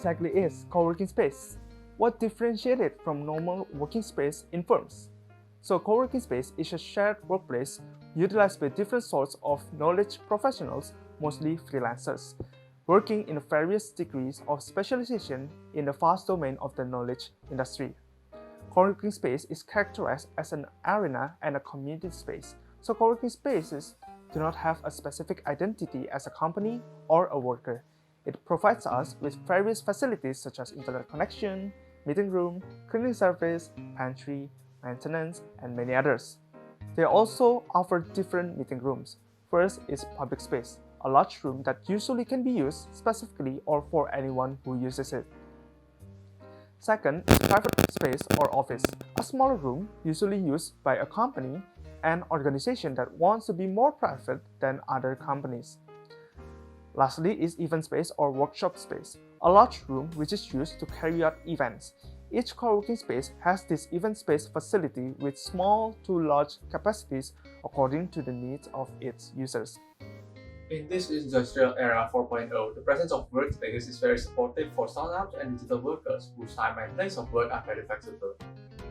exactly is coworking space? What differentiates it from normal working space in firms? So coworking space is a shared workplace utilized by different sorts of knowledge professionals, mostly freelancers, working in various degrees of specialization in the vast domain of the knowledge industry. Coworking space is characterized as an arena and a community space, so coworking spaces do not have a specific identity as a company or a worker. It provides us with various facilities such as internet connection, meeting room, cleaning service, pantry, maintenance, and many others. They also offer different meeting rooms. First is public space, a large room that usually can be used specifically or for anyone who uses it. Second is private space or office, a smaller room usually used by a company and organization that wants to be more private than other companies. Lastly is event space or workshop space, a large room which is used to carry out events. Each coworking space has this event space facility with small to large capacities according to the needs of its users. In this industrial era 4.0, the presence of workspaces is very supportive for startups and digital workers whose time and place of work are very flexible.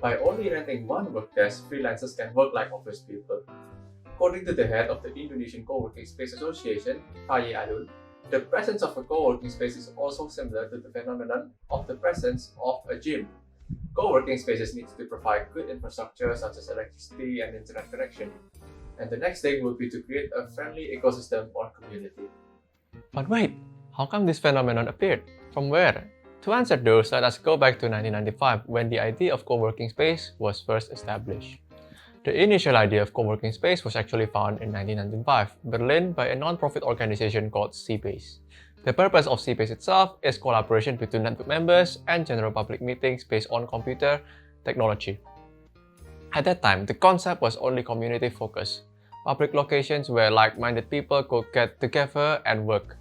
By only renting one work desk, freelancers can work like office people. According to the head of the Indonesian Co-working Space Association, Tjahyono, the presence of a co-working space is also similar to the phenomenon of the presence of a gym. Co-working spaces need to provide good infrastructure such as electricity and internet connection. And the next thing would be to create a friendly ecosystem or community. But wait, how come this phenomenon appeared? From where? To answer those, let us go back to 1995 when the idea of co-working space was first established. The initial idea of co-working space was actually found in 1995, Berlin, by a non-profit organization called CBase. The purpose of CBase itself is collaboration between network members and general public meetings based on computer technology. At that time, the concept was only community-focused, public locations where like-minded people could get together and work.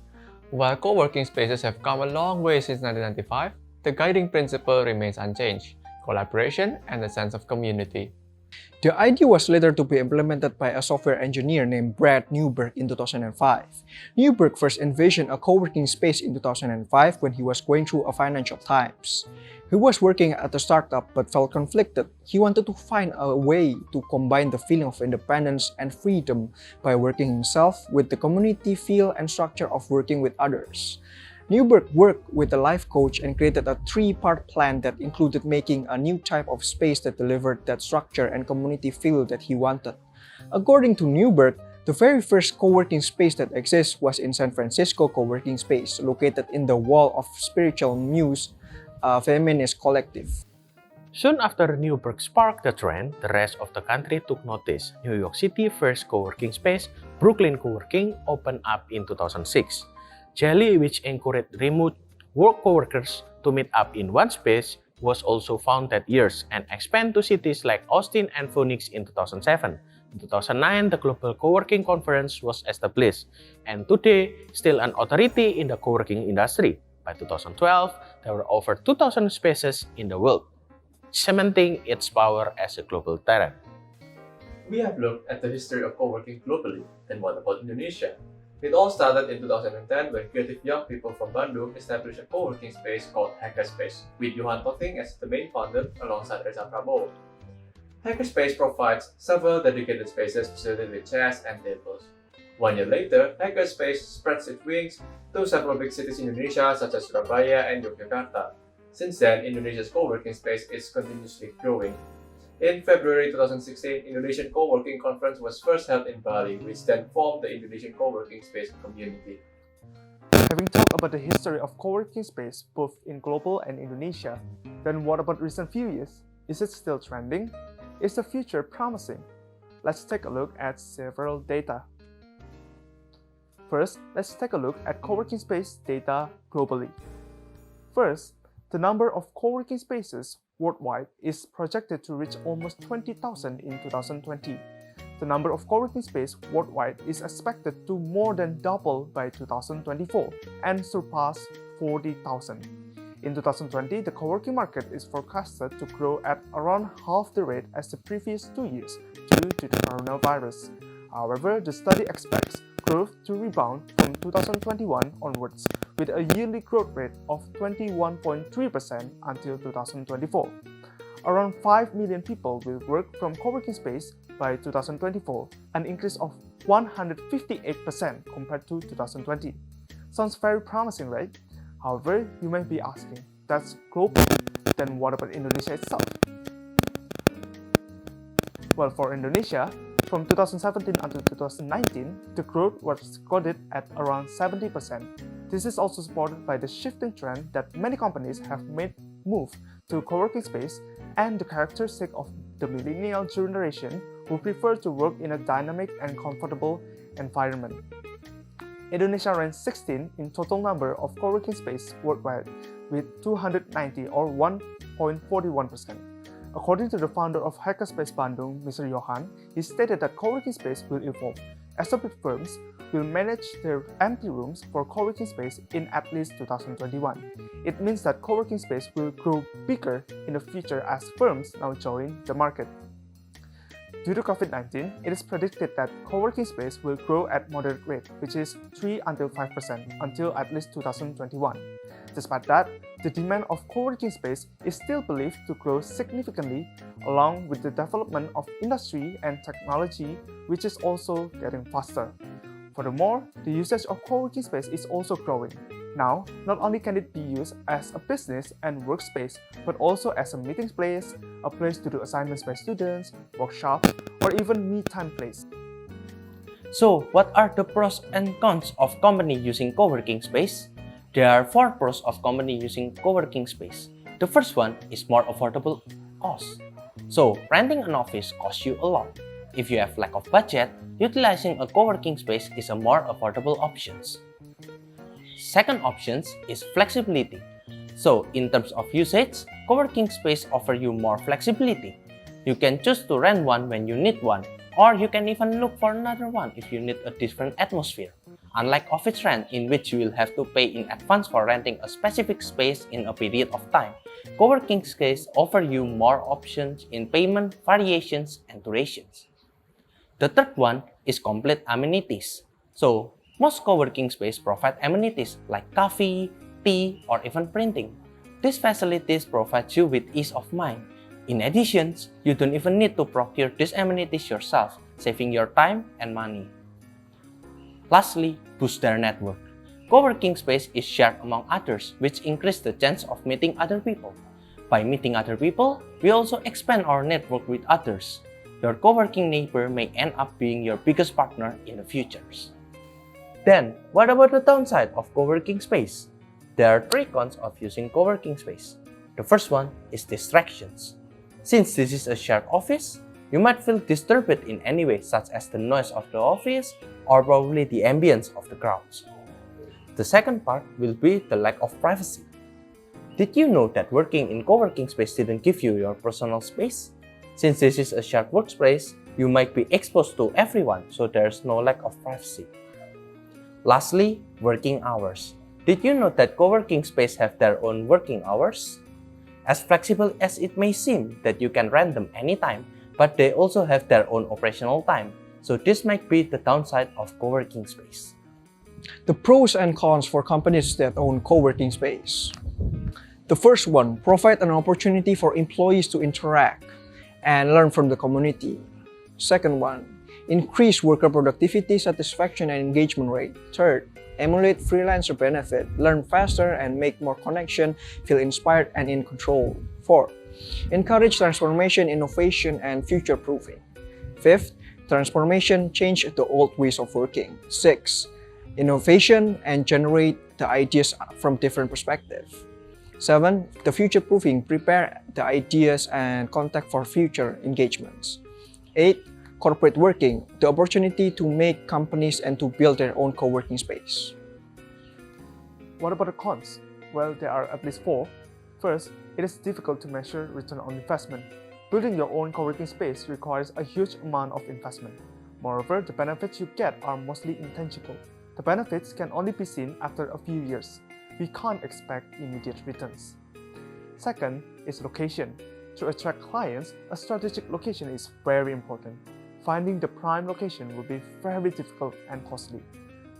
While co-working spaces have come a long way since 1995, the guiding principle remains unchanged: collaboration and a sense of community. The idea was later to be implemented by a software engineer named Brad Newberg in 2005. Newberg first envisioned a co-working space in 2005 when he was going through a financial times. He was working at a startup but felt conflicted. He wanted to find a way to combine the feeling of independence and freedom by working himself with the community feel and structure of working with others. Newberg worked with a life coach and created a three-part plan that included making a new type of space that delivered that structure and community feel that he wanted. According to Newberg, the very first co-working space that exists was in San Francisco Co-working Space, located in the Wall of Spiritual Muse, a feminist collective. Soon after Newberg sparked the trend, the rest of the country took notice. New York City's first co-working space, Brooklyn Co-working, opened up in 2006. Jelly, which encouraged remote work co-workers to meet up in one space, was also found that years and expanded to cities like Austin and Phoenix in 2007. In 2009, the Global Co-working Conference was established, and today, still an authority in the co-working industry. By 2012, there were over 2,000 spaces in the world, cementing its power as a global talent. We have looked at the history of co-working globally. Then what about Indonesia? It all started in 2010 when creative young people from Bandung established a co-working space called Hackerspace, with Johan Toting as the main founder alongside Reza Prabowo. Hackerspace provides several dedicated spaces facilitated with chairs and tables. 1 year later, Hackerspace spreads its wings to several big cities in Indonesia such as Surabaya and Yogyakarta. Since then, Indonesia's co-working space is continuously growing. In February 2016, Indonesian Co-working Conference was first held in Bali, which then formed the Indonesian Co-working Space community. Having talked about the history of co-working space both in global and Indonesia, then what about recent few years? Is it still trending? Is the future promising? Let's take a look at several data. First, let's take a look at co-working space data globally. First, the number of co-working spaces worldwide is projected to reach almost 20,000 in 2020. The number of co-working space worldwide is expected to more than double by 2024 and surpass 40,000. In 2020, the co-working market is forecasted to grow at around half the rate as the previous 2 years due to the coronavirus. However, the study expects growth to rebound from 2021 onwards, with a yearly growth rate of 21.3% until 2024. Around 5 million people will work from coworking space by 2024, an increase of 158% compared to 2020. Sounds very promising, right? However, you might be asking, that's global, then what about Indonesia itself? Well, for Indonesia, from 2017 until 2019, the growth was recorded at around 70%. This is also supported by the shifting trend that many companies have made move to coworking space and the characteristic of the millennial generation who prefer to work in a dynamic and comfortable environment. Indonesia ranks 16 in total number of coworking space worldwide with 290 or 1.41%. According to the founder of Hackerspace Bandung, Mr. Johan, he stated that coworking space will evolve. Established firms will manage their empty rooms for coworking space in at least 2021. It means that coworking space will grow bigger in the future as firms now join the market. Due to COVID-19, it is predicted that coworking space will grow at moderate rate, which is 3 until 5% until at least 2021. Despite that, the demand of coworking space is still believed to grow significantly along with the development of industry and technology, which is also getting faster. Furthermore, the usage of coworking space is also growing. Now, not only can it be used as a business and workspace, but also as a meeting place, a place to do assignments by students, workshops, or even me-time place. So, what are the pros and cons of company using coworking space? There are 4 pros of company using coworking space. The first one is more affordable cost. So, renting an office costs you a lot. If you have lack of budget, utilizing a coworking space is a more affordable option. Second option is flexibility. So, in terms of usage, coworking space offer you more flexibility. You can choose to rent one when you need one, or you can even look for another one if you need a different atmosphere. Unlike office rent, in which you will have to pay in advance for renting a specific space in a period of time, coworking space offer you more options in payment, variations, and durations. The third one is complete amenities. So, most coworking space provide amenities like coffee, tea, or even printing. These facilities provide you with ease of mind. In addition, you don't even need to procure these amenities yourself, saving your time and money. Lastly, boost their network. Coworking space is shared among others, which increase the chance of meeting other people. By meeting other people, we also expand our network with others. Your coworking neighbor may end up being your biggest partner in the future. Then, what about the downside of coworking space? There are 3 cons of using coworking space. The first one is distractions. Since this is a shared office, you might feel disturbed in any way, such as the noise of the office or probably the ambience of the crowds. The second part will be the lack of privacy. Did you know that working in coworking space didn't give you your personal space? Since this is a shared workspace, you might be exposed to everyone, so there's no lack of privacy. Lastly, working hours. Did you know that coworking space have their own working hours? As flexible as it may seem that you can rent them anytime, but they also have their own operational time, so this might be the downside of coworking space. The pros and cons for companies that own coworking space. The first one, provide an opportunity for employees to interact and learn from the community. Second one, increase worker productivity, satisfaction, and engagement rate. Third, emulate freelancer benefit, learn faster and make more connection, feel inspired and in control. Fourth, encourage transformation, innovation, and future-proofing. Fifth, transformation, change the old ways of working. Sixth, innovation and generate the ideas from different perspectives. 7. The future-proofing, prepare the ideas and contact for future engagements. 8. Corporate working, the opportunity to make companies and to build their own co-working space. What about the cons? Well, there are at least 4. First, it is difficult to measure return on investment. Building your own co-working space requires a huge amount of investment. Moreover, the benefits you get are mostly intangible. The benefits can only be seen after a few years. We can't expect immediate returns. Second is location. To attract clients, a strategic location is very important. Finding the prime location will be very difficult and costly.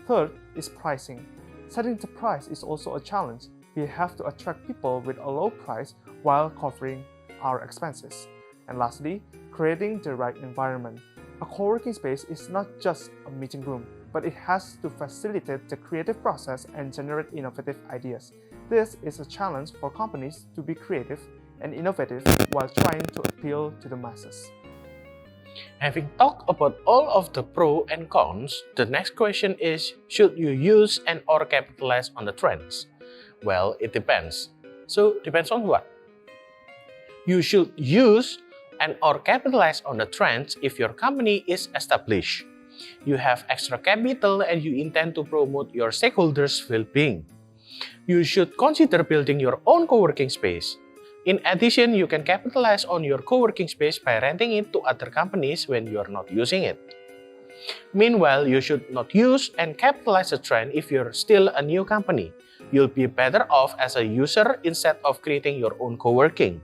Third is pricing. Setting the price is also a challenge. We have to attract people with a low price while covering our expenses. And lastly, creating the right environment. A co-working space is not just a meeting room, but it has to facilitate the creative process and generate innovative ideas. This is a challenge for companies to be creative and innovative while trying to appeal to the masses. Having talked about all of the pros and cons, the next question is, should you use and or capitalize on the trends? Well, it depends. So, depends on what? You should use and or capitalize on the trends if your company is established. You have extra capital and you intend to promote your stakeholders' well-being. You should consider building your own co-working space. In addition, you can capitalize on your co-working space by renting it to other companies when you are not using it. Meanwhile, you should not use and capitalize the trend if you're still a new company. You'll be better off as a user instead of creating your own co-working.